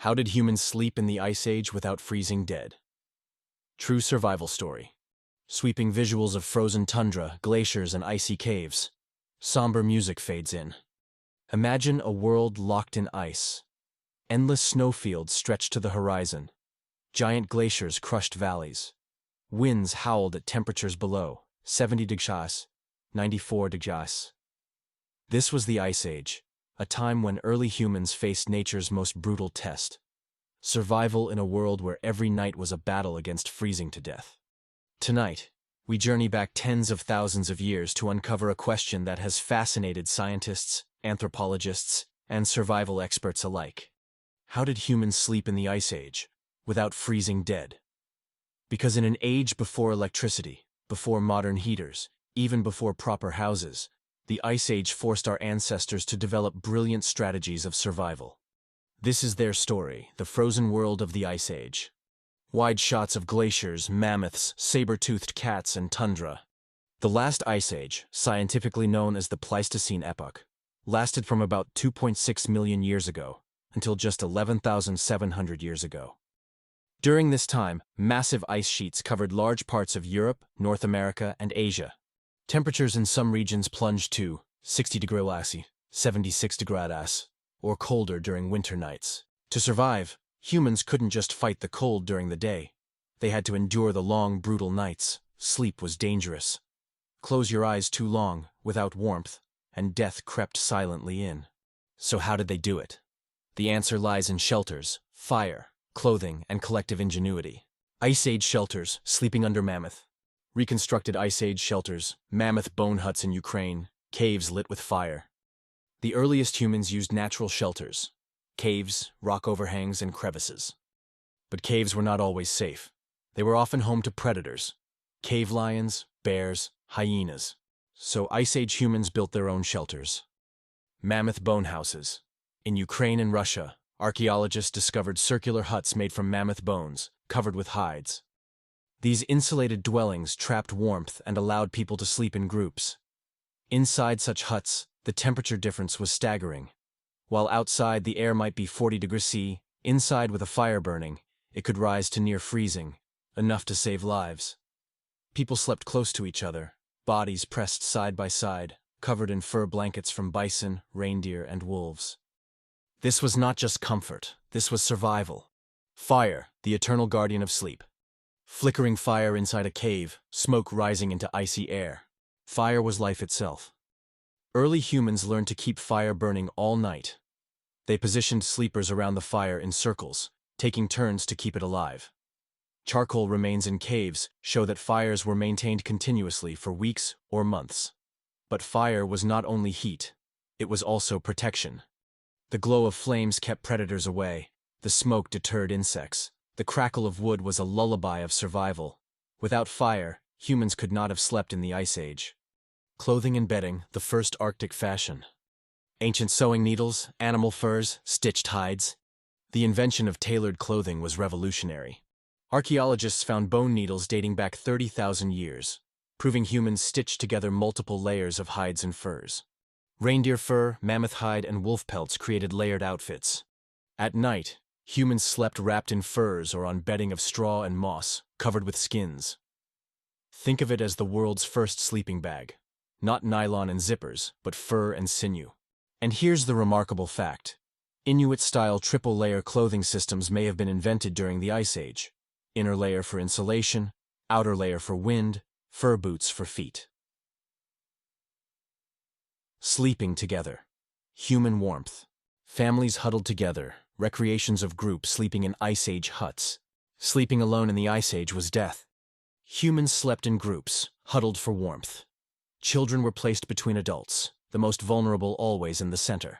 How did humans sleep in the Ice Age without freezing dead? True survival story. Sweeping visuals of frozen tundra, glaciers, and icy caves. Somber music fades in. Imagine a world locked in ice. Endless snowfields stretched to the horizon. Giant glaciers crushed valleys. Winds howled at temperatures below 70 degrees, 94 degrees. This was the Ice Age, a time when early humans faced nature's most brutal test. Survival in a world where every night was a battle against freezing to death. Tonight, we journey back tens of thousands of years to uncover a question that has fascinated scientists, anthropologists, and survival experts alike. How did humans sleep in the Ice Age without freezing dead? Because in an age before electricity, before modern heaters, even before proper houses, the Ice Age forced our ancestors to develop brilliant strategies of survival. This is their story, the frozen world of the Ice Age. Wide shots of glaciers, mammoths, saber-toothed cats, and tundra. The last Ice Age, scientifically known as the Pleistocene epoch, lasted from about 2.6 million years ago until just 11,700 years ago. During this time, massive ice sheets covered large parts of Europe, North America, and Asia. Temperatures in some regions plunged to 60 degrees, 76 degrees, or colder during winter nights. To survive, humans couldn't just fight the cold during the day. They had to endure the long, brutal nights. Sleep was dangerous. Close your eyes too long, without warmth, and death crept silently in. So how did they do it? The answer lies in shelters, fire, clothing, and collective ingenuity. Ice Age shelters, sleeping under mammoth. Reconstructed Ice Age shelters, mammoth-bone huts in Ukraine, caves lit with fire. The earliest humans used natural shelters, caves, rock overhangs, and crevices. But caves were not always safe. They were often home to predators, cave lions, bears, hyenas. So Ice Age humans built their own shelters. Mammoth bone houses. In Ukraine and Russia, archaeologists discovered circular huts made from mammoth bones, covered with hides. These insulated dwellings trapped warmth and allowed people to sleep in groups. Inside such huts, the temperature difference was staggering. While outside the air might be 40 degrees C, inside with a fire burning, it could rise to near freezing, enough to save lives. People slept close to each other, bodies pressed side by side, covered in fur blankets from bison, reindeer, and wolves. This was not just comfort, this was survival. Fire, the eternal guardian of sleep. Flickering fire inside a cave, smoke rising into icy air. Fire was life itself. Early humans learned to keep fire burning all night. They positioned sleepers around the fire in circles, taking turns to keep it alive. Charcoal remains in caves show that fires were maintained continuously for weeks or months. But fire was not only heat, it was also protection. The glow of flames kept predators away, the smoke deterred insects. The crackle of wood was a lullaby of survival. Without fire, humans could not have slept in the Ice Age. Clothing and bedding, the first Arctic fashion. Ancient sewing needles, animal furs, stitched hides. The invention of tailored clothing was revolutionary. Archaeologists found bone needles dating back 30,000 years, proving humans stitched together multiple layers of hides and furs. Reindeer fur, mammoth hide, and wolf pelts created layered outfits. At night, humans slept wrapped in furs or on bedding of straw and moss, covered with skins. Think of it as the world's first sleeping bag. Not nylon and zippers, but fur and sinew. And here's the remarkable fact. Inuit-style triple-layer clothing systems may have been invented during the Ice Age. Inner layer for insulation, outer layer for wind, fur boots for feet. Sleeping together. Human warmth. Families huddled together, recreations of groups sleeping in Ice Age huts. Sleeping alone in the Ice Age was death. Humans slept in groups, huddled for warmth. Children were placed between adults, the most vulnerable always in the center.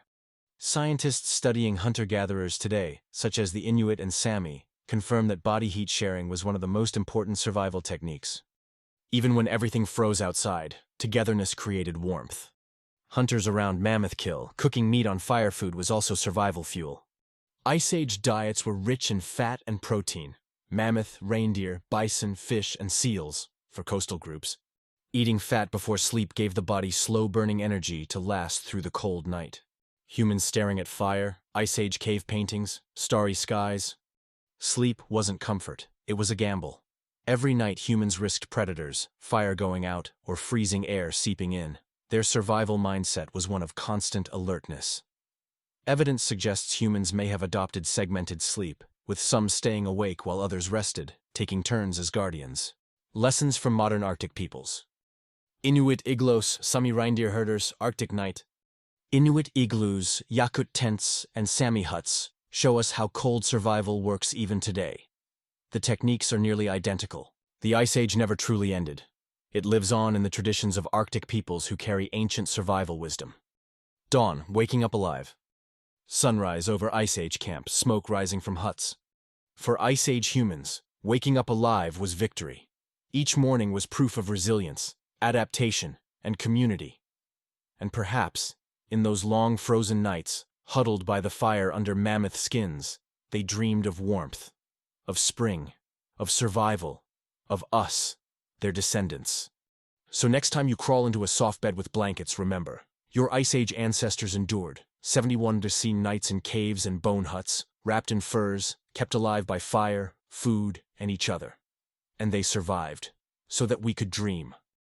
Scientists studying hunter-gatherers today, such as the Inuit and Sami, confirm that body heat sharing was one of the most important survival techniques. Even when everything froze outside, togetherness created warmth. Hunters around mammoth kill, cooking meat on fire food was also survival fuel. Ice Age diets were rich in fat and protein. Mammoth, reindeer, bison, fish, and seals, for coastal groups. Eating fat before sleep gave the body slow-burning energy to last through the cold night. Humans staring at fire, Ice Age cave paintings, starry skies. Sleep wasn't comfort, it was a gamble. Every night humans risked predators, fire going out, or freezing air seeping in. Their survival mindset was one of constant alertness. Evidence suggests humans may have adopted segmented sleep, with some staying awake while others rested, taking turns as guardians. Lessons from modern Arctic peoples. Inuit igloos, Sami reindeer herders, Arctic night. Inuit igloos, Yakut tents, and Sami huts show us how cold survival works even today. The techniques are nearly identical. The Ice Age never truly ended. It lives on in the traditions of Arctic peoples who carry ancient survival wisdom. Dawn, waking up alive. Sunrise over Ice Age camp, smoke rising from huts. For Ice Age humans, waking up alive was victory. Each morning was proof of resilience, adaptation, and community. And perhaps, in those long frozen nights, huddled by the fire under mammoth skins, they dreamed of warmth, of spring, of survival, of us, their descendants. So next time you crawl into a soft bed with blankets, remember, your Ice Age ancestors endured 71 to see nights in caves and bone huts, wrapped in furs, kept alive by fire, food, and each other. And they survived, so that we could dream.